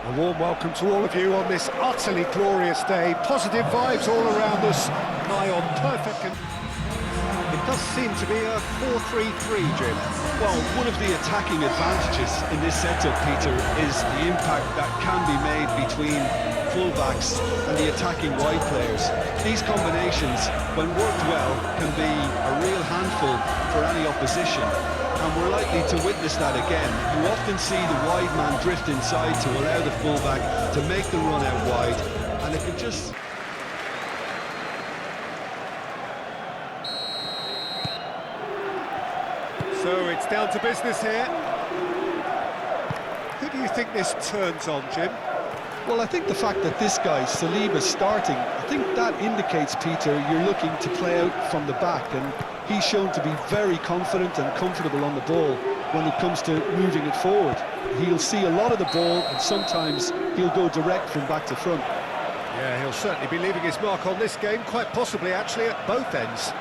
A warm welcome to all of you on this utterly glorious day. Positive vibes all around us. Nigh on perfect. It does seem to be a 4-3-3, Jim. Well, one of the attacking advantages in this setup, Peter, is the impact that can be made between full-backs and the attacking wide players. These combinations, when worked well, can be a real handful for any opposition. And we're likely to witness that again. You often see the wide man drift inside to allow the full-back to make the run out wide. And it can just... So it's down to business here. Who do you think this turns on, Jim? Well, I think the fact that this guy, Saliba's starting, I think that indicates, Peter, you're looking to play out from the back, and he's shown to be very confident and comfortable on the ball when it comes to moving it forward. He'll see a lot of the ball, and sometimes he'll go direct from back to front. Yeah, he'll certainly be leaving his mark on this game, quite possibly actually at both ends.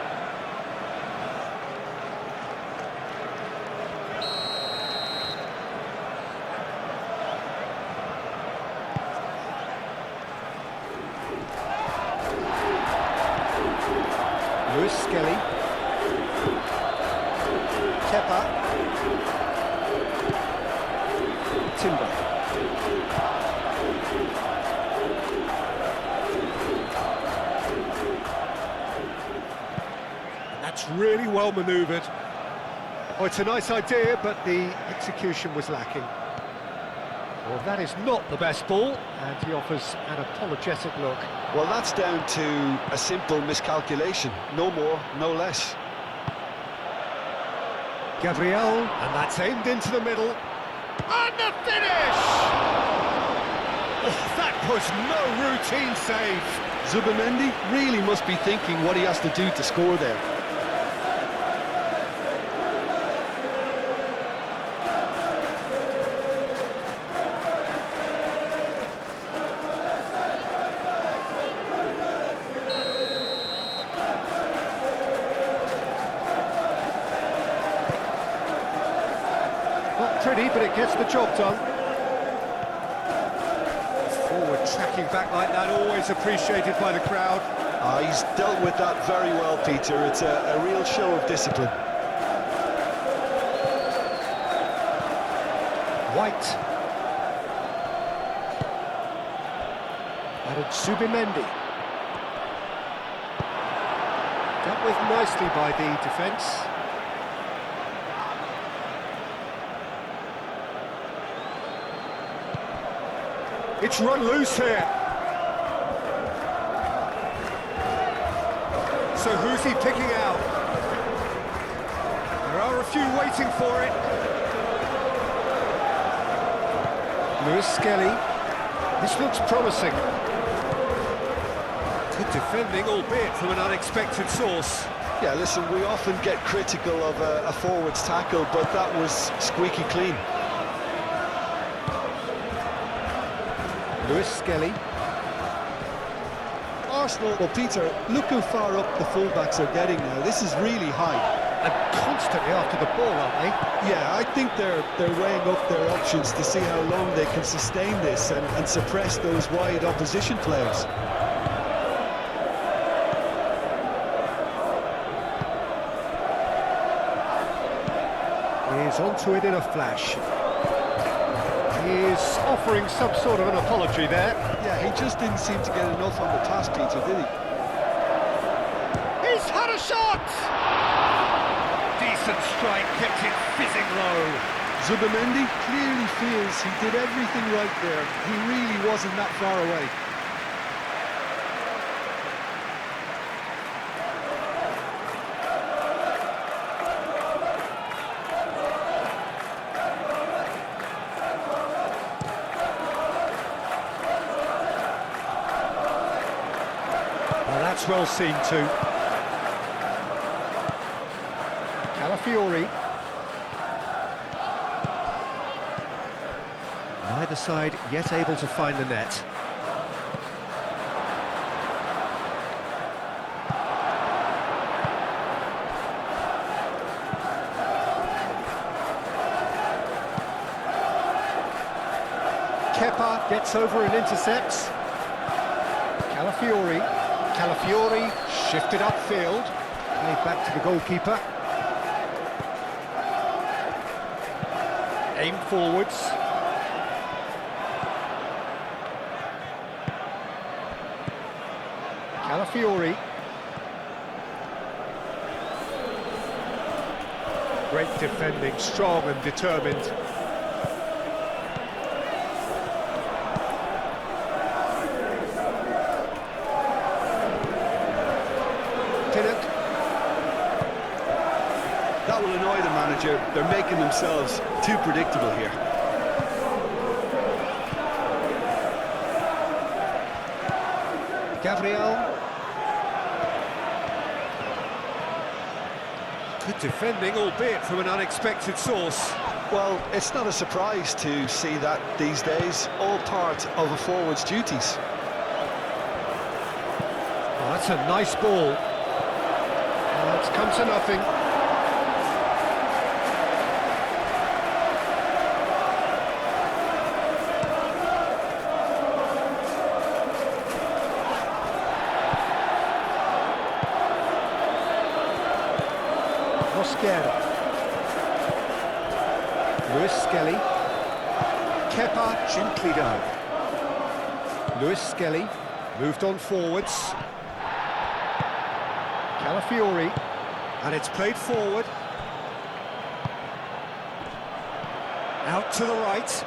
Lewis Skelly, Kepa, Timber. That's really well manoeuvred. Oh, it's a nice idea, but the execution was lacking. Well, that is not the best ball, and he offers an apologetic look. Well, that's down to a simple miscalculation. No more, no less. Gabriel, and that's aimed into the middle. And the finish! Oh, that was no routine save. Zubimendi really must be thinking what he has to do to score there. Not pretty, but it gets the job done. Forward tracking back like that, always appreciated by the crowd. He's dealt with that very well, Peter. It's a real show of discipline. White. Added Zubimendi. Dealt with nicely by the defence. It's run loose here. So who's he picking out? There are a few waiting for it. Lewis Skelly. This looks promising. Good defending, albeit from an unexpected source. Yeah, listen, we often get critical of a forward's tackle, but that was squeaky clean. Lewis Skelly. Arsenal, well, Peter, look how far up the fullbacks are getting now. This is really high. And constantly after the ball, aren't they? Yeah, I think they're weighing up their options to see how long they can sustain this and suppress those wide opposition players. He's onto it in a flash. He's offering some sort of an apology there. Yeah, he just didn't seem to get enough on the pass, Peter, did he? He's had a shot! Decent strike, kept it fizzing low. Zubimendi clearly feels he did everything right there. He really wasn't that far away. Well, that's well seen too. Calafiori. Neither side yet able to find the net. Kepa gets over and intercepts. Calafiori. Calafiori shifted upfield. Played back to the goalkeeper. Aim forwards. Calafiori. Great defending, strong and determined. That will annoy the manager. They're making themselves too predictable here. Gabriel. Good defending, albeit from an unexpected source. Well, it's not a surprise to see that these days, all part of a forward's duties. Oh, that's a nice ball. Oh, it's come to nothing. Lewis Skelly. Kepa gently down. Lewis Skelly moved on forwards. Calafiori, and it's played forward. Out to the right.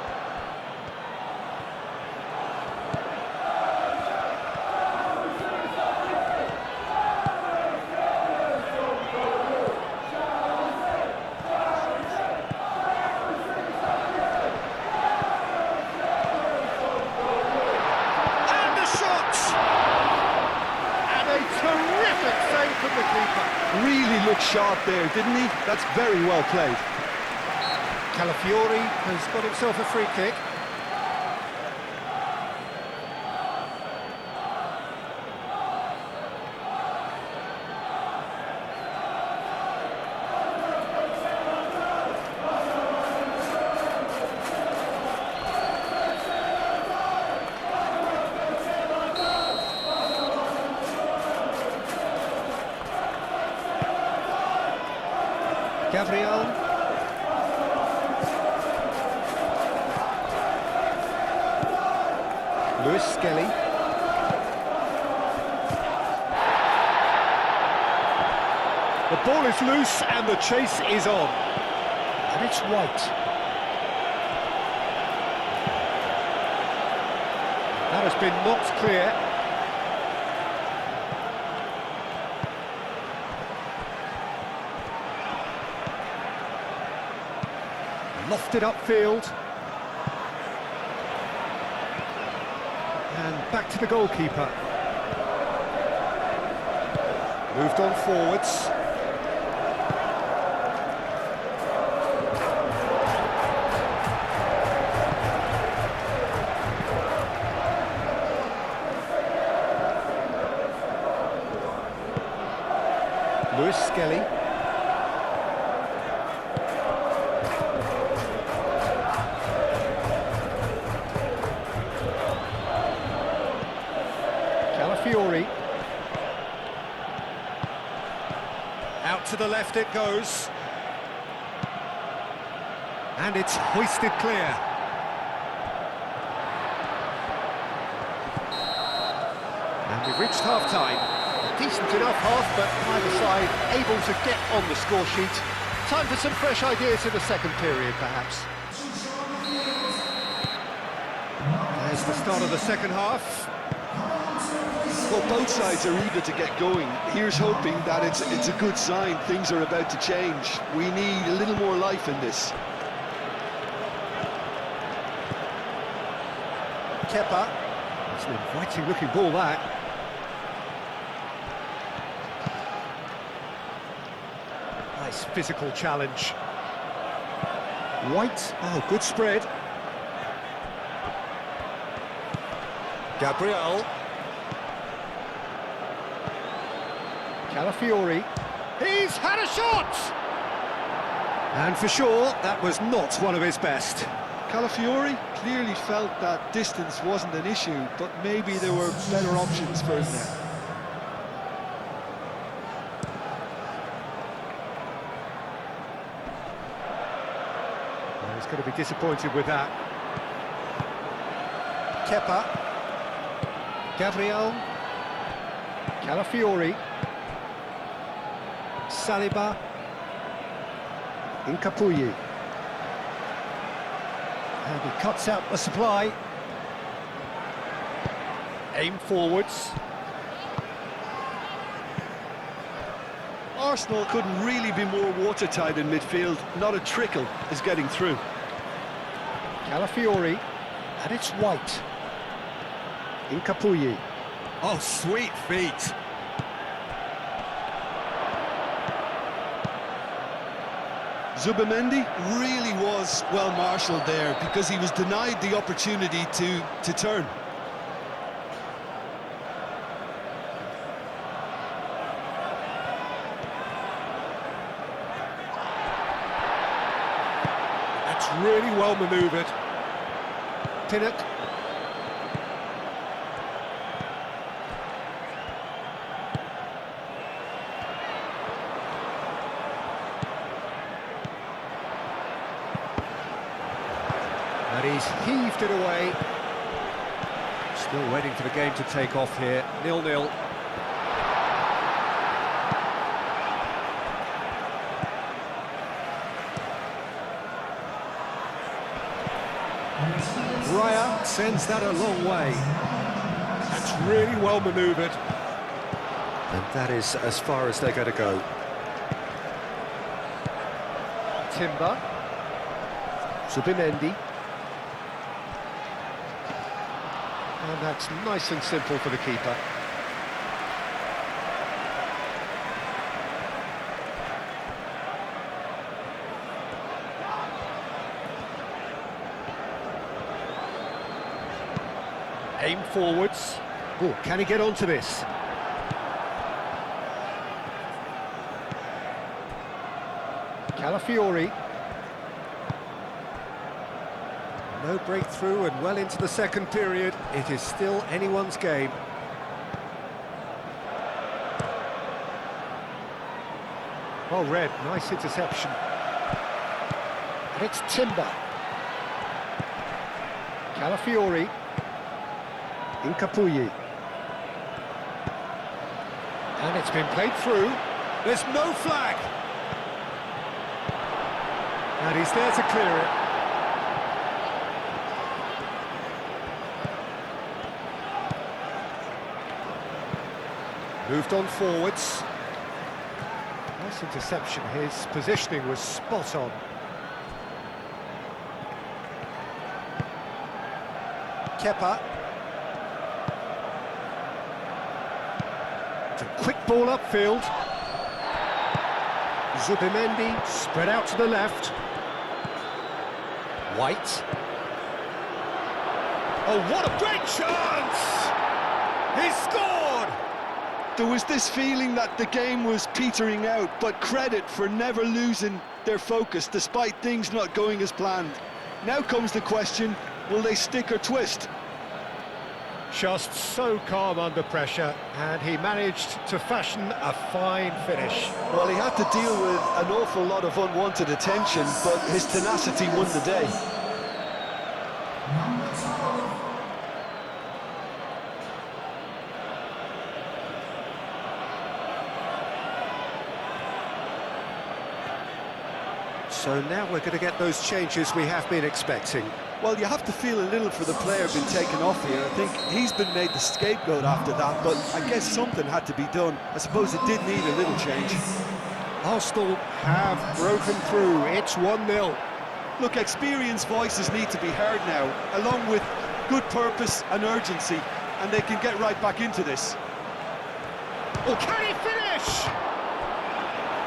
From the keeper. Really looked sharp there, didn't he? That's very well played. Calafiori has got himself a free kick. Gabriel. Lewis Skelly. The ball is loose and the chase is on. And it's White. That has been knocked clear. Lofted upfield. And back to the goalkeeper. Moved on forwards. Lewis Skelly. Calafiori. Out to the left it goes. And it's hoisted clear. And we've reached half-time. A decent enough half, but neither side able to get on the score sheet. Time for some fresh ideas in the second period, perhaps. There's the start of the second half. Well, both sides are eager to get going. Here's hoping that it's a good sign. Things are about to change. We need a little more life in this. Kepa. It's an inviting-looking ball, that. Nice physical challenge. White. Oh, good spread. Gabriel. Calafiori. He's had a shot! And for sure, that was not one of his best. Calafiori clearly felt that distance wasn't an issue, but maybe there were better options for him there. Well, he's going to be disappointed with that. Kepa. Gabriel. Calafiori. Saliba. Incapuyi. And he cuts out the supply. Aim forwards. Arsenal couldn't really be more watertight in midfield. Not a trickle is getting through. Calafiori. And it's White. Incapuyi. Oh, sweet feet. Zubimendi really was well marshalled there because he was denied the opportunity to turn. That's really well manoeuvred. Pinnock. And he's heaved it away. Still waiting for the game to take off here. 0-0. Raya sends that a long way. That's really well manoeuvred. And that is as far as they're going to go. Timber. Zubimendi. And that's nice and simple for the keeper. Aim forwards. Oh, can he get onto this? Calafiori. No breakthrough and well into the second period. It is still anyone's game. Well read, nice interception. And it's Timber. Calafiori. Incapuyi. And it's been played through. There's no flag. And he's there to clear it. Moved on forwards. Nice interception. His positioning was spot on. Kepa. It's a quick ball upfield. Zubimendi spread out to the left. White. Oh, what a great chance! He scored! There was this feeling that the game was petering out, but credit for never losing their focus despite things not going as planned. Now comes the question, will they stick or twist? Just so calm under pressure, and he managed to fashion a fine finish. Well, he had to deal with an awful lot of unwanted attention, but his tenacity won the day. So now we're going to get those changes we have been expecting. Well, you have to feel a little for the player being taken off here. I think he's been made the scapegoat after that, but I guess something had to be done. I suppose it did need a little change. Arsenal have broken through. It's 1-0. Look, experienced voices need to be heard now, along with good purpose and urgency, and they can get right back into this. Oh, can he finish?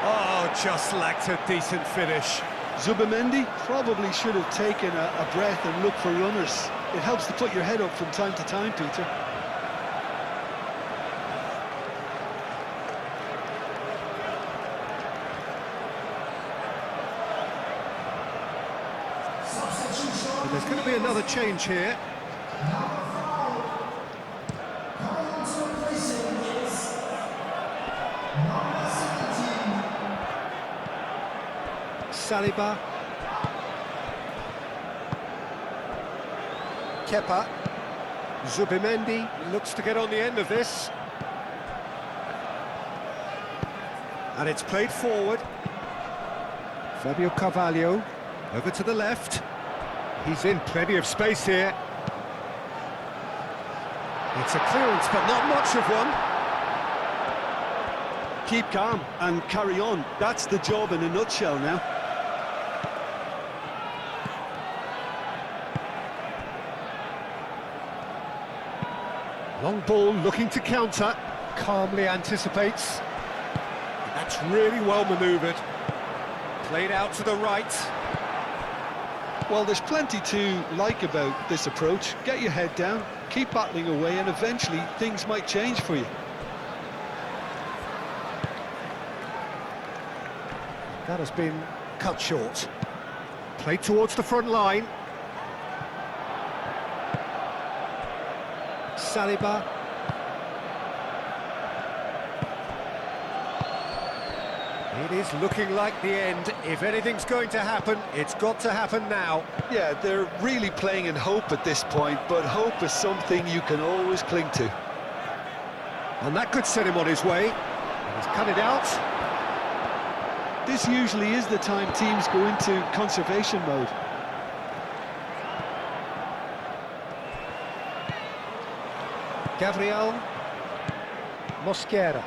Oh, just lacked a decent finish. Zubimendi probably should have taken a breath and looked for runners. It helps to put your head up from time to time, Peter. And there's be another change here. Saliba. Kepa. Zubimendi looks to get on the end of this. And it's played forward. Fabio Carvalho over to the left. He's in plenty of space here. It's a clearance, but not much of one. Keep calm and carry on. That's the job in a nutshell now. Long ball looking to counter. Calmly anticipates. That's really well manoeuvred. Played out to the right. Well, there's plenty to like about this approach. Get your head down, keep battling away, and eventually things might change for you. That has been cut short. Played towards the front line. Saliba. It is looking like the end. If anything's going to happen, it's got to happen now. Yeah, they're really playing in hope at this point, but hope is something you can always cling to. And that could set him on his way. He's cut it out. This usually is the time teams go into conservation mode. Gabriel Mosquera.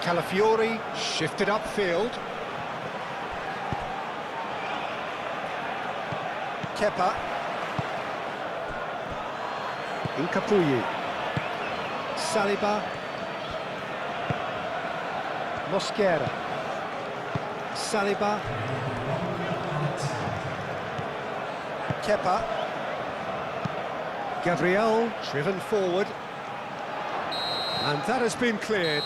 Calafiori shifted upfield. Kepa. Incapuyi. Saliba. Mosquera. Saliba. Kepa. Gabriel driven forward. And that has been cleared.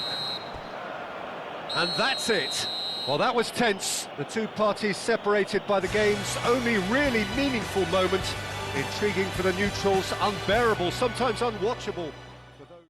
And that's it. Well, that was tense. The two parties separated by the game's only really meaningful moment. Intriguing for the neutrals, unbearable, sometimes unwatchable.